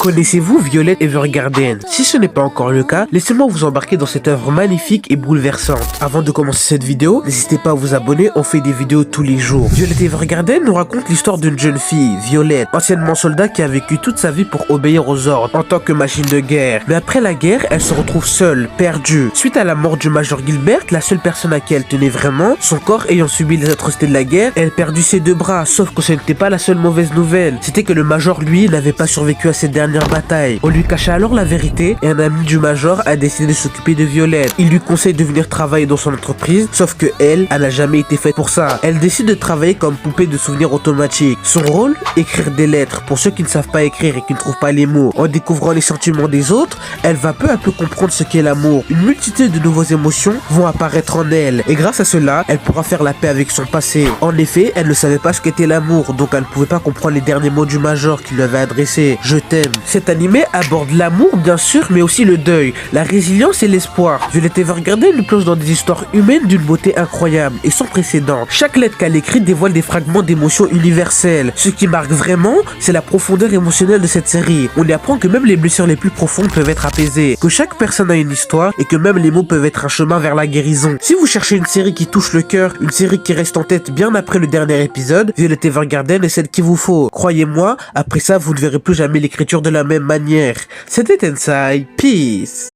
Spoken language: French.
Connaissez-vous Violet Evergarden? Si ce n'est pas encore le cas, laissez-moi vous embarquer dans cette œuvre magnifique et bouleversante. Avant de commencer cette vidéo, n'hésitez pas à vous abonner, on fait des vidéos tous les jours. Violet Evergarden nous raconte l'histoire d'une jeune fille, Violet, anciennement soldat qui a vécu toute sa vie pour obéir aux ordres en tant que machine de guerre. Mais après la guerre, elle se retrouve seule, perdue. Suite à la mort du Major Gilbert, la seule personne à qui elle tenait vraiment, son corps ayant subi les atrocités de la guerre, elle perdit ses deux bras. Sauf que ce n'était pas la seule mauvaise nouvelle. C'était que le Major, lui, n'avait pas survécu à cette dernière bataille. On lui cacha alors la vérité et un ami du Major a décidé de s'occuper de Violette. Il lui conseille de venir travailler dans son entreprise, sauf que elle n'a jamais été faite pour ça. Elle décide de travailler comme poupée de souvenirs automatique. Son rôle, écrire des lettres pour ceux qui ne savent pas écrire et qui ne trouvent pas les mots. En découvrant les sentiments des autres, elle va peu à peu comprendre ce qu'est l'amour. Une multitude de nouvelles émotions vont apparaître en elle et grâce à cela, elle pourra faire la paix avec son passé. En effet, elle ne savait pas ce qu'était l'amour, donc elle ne pouvait pas comprendre les derniers mots du Major qui lui avait adressé. Je t'aime. Cet animé aborde l'amour bien sûr, mais aussi le deuil, la résilience et l'espoir. Violet Evergarden nous plonge dans des histoires humaines d'une beauté incroyable et sans précédent. Chaque lettre qu'elle écrit dévoile des fragments d'émotions universelles. Ce qui marque vraiment, c'est la profondeur émotionnelle de cette série. On y apprend que même les blessures les plus profondes peuvent être apaisées, que chaque personne a une histoire et que même les mots peuvent être un chemin vers la guérison. Si vous cherchez une série qui touche le cœur, une série qui reste en tête bien après le dernier épisode, Violet Evergarden est celle qu'il vous faut. Croyez-moi, après ça, vous ne verrez plus jamais l'écriture de la même manière. C'était Tensai, peace.